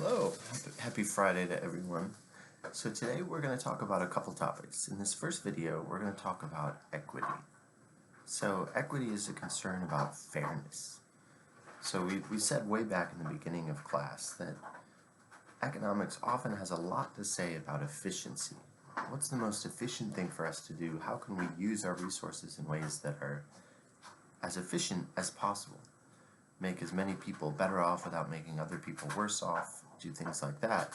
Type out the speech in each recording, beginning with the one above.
Hello, happy Friday to everyone. So today we're going to talk about a couple topics. In this first video, we're going to talk about equity. So equity is a concern about fairness. So we said way back in the beginning of class that economics often has a lot to say about efficiency. What's the most efficient thing for us to do? How can we use our resources in ways that are as efficient as possible? Make as many people better off without making other people worse off, do things like that.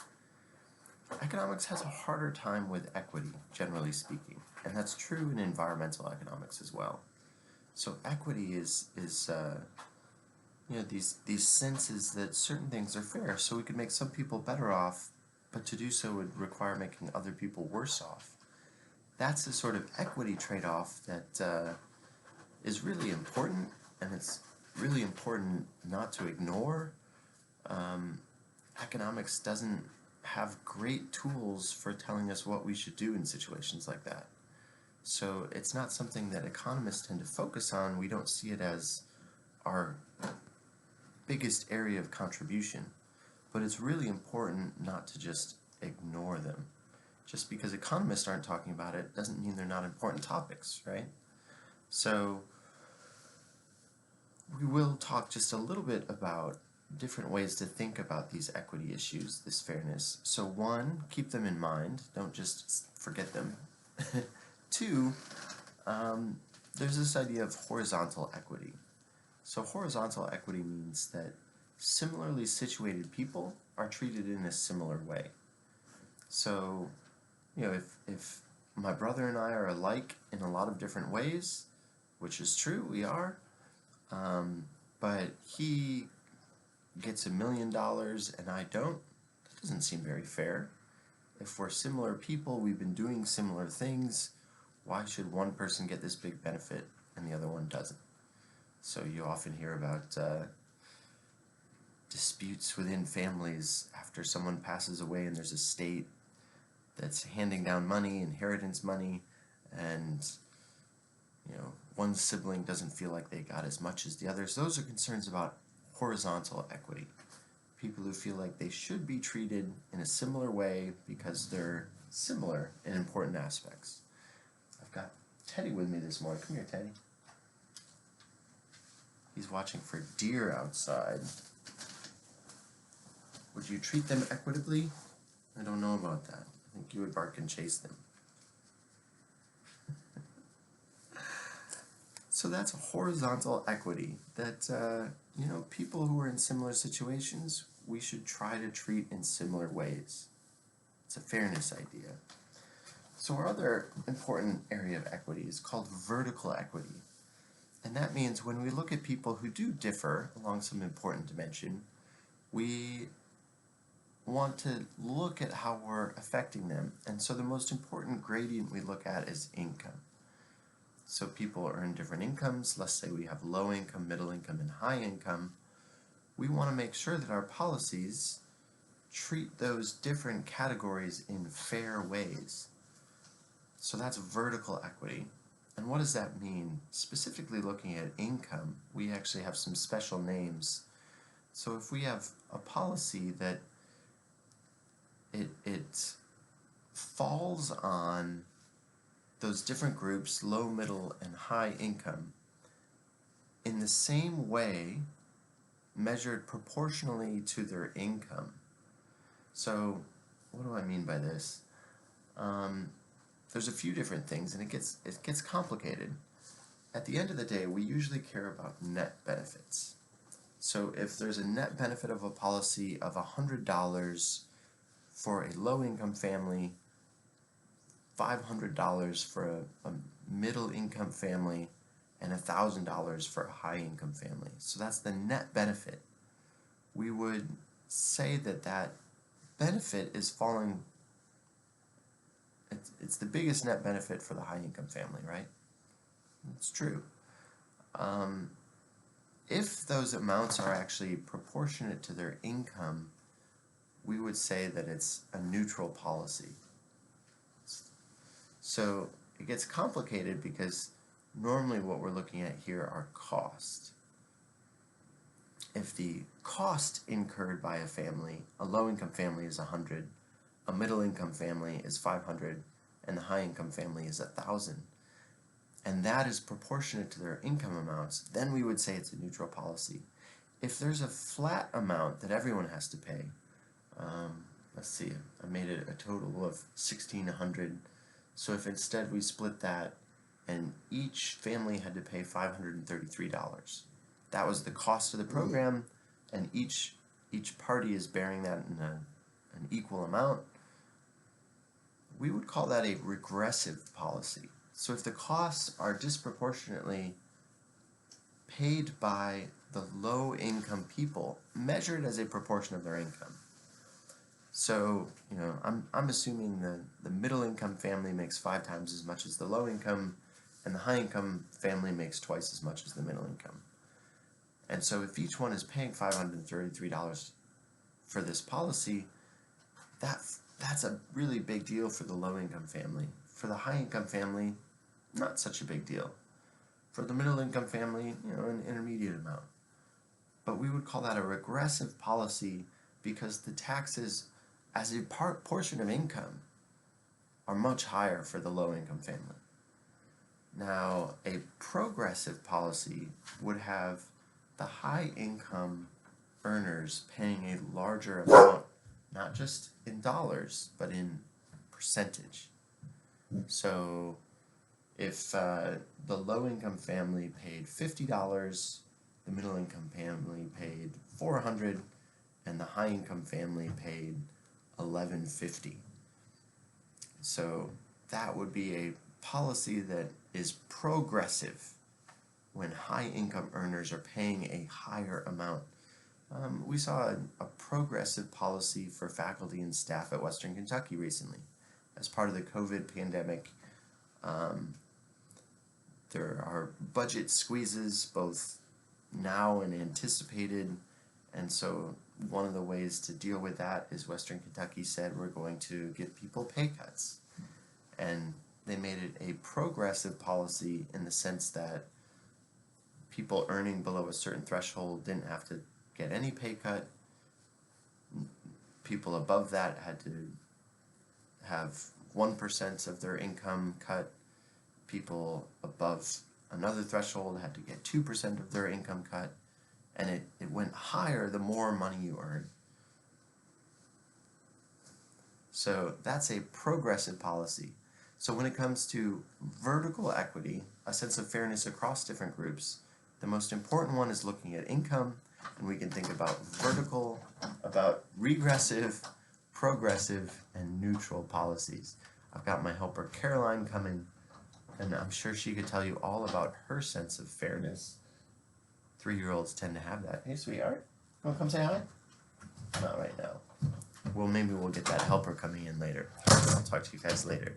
Economics has a harder time with equity, generally speaking, and that's true in environmental economics as well. So equity is these senses that certain things are fair, so we could make some people better off, but to do so would require making other people worse off. That's the sort of equity trade-off that is really important, and it's really important not to ignore. Economics doesn't have great tools for telling us what we should do in situations like that. So it's not something that economists tend to focus on. We don't see it as our biggest area of contribution, but it's really important not to just ignore them. Just because economists aren't talking about it doesn't mean they're not important topics, right? So we will talk just a little bit about different ways to think about these equity issues, this fairness. So one, keep them in mind, don't just forget them. Two, there's this idea of horizontal equity. So horizontal equity means that similarly situated people are treated in a similar way. So, if my brother and I are alike in a lot of different ways, which is true, we are, but he gets $1 million and I don't, that doesn't seem very fair. If we're similar people, we've been doing similar things, why should one person get this big benefit and the other one doesn't? So you often hear about disputes within families after someone passes away and there's a state that's handing down money, inheritance money, and one sibling doesn't feel like they got as much as the others. Those are concerns about horizontal equity. People who feel like they should be treated in a similar way because they're similar in important aspects. I've got Teddy with me this morning. Come here, Teddy. He's watching for deer outside. Would you treat them equitably? I don't know about that. I think you would bark and chase them. So that's horizontal equity, that people who are in similar situations, we should try to treat in similar ways. It's a fairness idea. So our other important area of equity is called vertical equity. And that means when we look at people who do differ along some important dimension, we want to look at how we're affecting them. And so the most important gradient we look at is income. So people earn different incomes. Let's say we have low income, middle income, and high income. We want to make sure that our policies treat those different categories in fair ways. So that's vertical equity. And what does that mean? Specifically looking at income, we actually have some special names. So if we have a policy that it falls on those different groups, low, middle, and high income, in the same way, measured proportionally to their income. So what do I mean by this? There's a few different things, and it gets complicated. At the end of the day, we usually care about net benefits. So if there's a net benefit of a policy of $100 for a low-income family, $500 for a middle-income family, and $1,000 for a high-income family. So that's the net benefit. We would say that that benefit is falling, it's the biggest net benefit for the high-income family, right? It's true. If those amounts are actually proportionate to their income, we would say that it's a neutral policy. So it gets complicated because normally what we're looking at here are costs. if the cost incurred by a family, a low-income family is 100, a middle-income family is 500, and the high-income family is 1,000, and that is proportionate to their income amounts, then we would say it's a neutral policy. If there's a flat amount that everyone has to pay, let's see, I made it a total of $1,600, so if instead we split that and each family had to pay $533, that was the cost of the program, and each party is bearing that in an equal amount, we would call that a regressive policy. So if the costs are disproportionately paid by the low-income people, measured as a proportion of their income. So, I'm assuming the middle-income family makes 5 times as much as the low-income, and the high-income family makes twice as much as the middle-income. And so if each one is paying $533 for this policy, that's a really big deal for the low-income family. For the high-income family, not such a big deal. For the middle-income family, an intermediate amount. But we would call that a regressive policy because the taxes as a portion of income are much higher for the low-income family. Now, a progressive policy would have the high-income earners paying a larger amount, not just in dollars, but in percentage. So, if the low-income family paid $50, the middle-income family paid $400, and the high-income family paid $1,150. So that would be a policy that is progressive when high-income earners are paying a higher amount. We saw a progressive policy for faculty and staff at Western Kentucky recently. As part of the COVID pandemic, there are budget squeezes both now and anticipated, and so one of the ways to deal with that is Western Kentucky said we're going to give people pay cuts, and they made it a progressive policy in the sense that people earning below a certain threshold didn't have to get any pay cut. People above that had to have 1% of their income cut. People above another threshold had to get 2% of their income cut, and it went higher the more money you earn. So that's a progressive policy. So when it comes to vertical equity, a sense of fairness across different groups, the most important one is looking at income, and we can think about vertical, about regressive, progressive, and neutral policies. I've got my helper Caroline coming, and I'm sure she could tell you all about her sense of fairness. 3-year-olds tend to have that. Hey, sweetheart, you want to come say hi? Not right now. Well, maybe we'll get that helper coming in later. I'll talk to you guys later.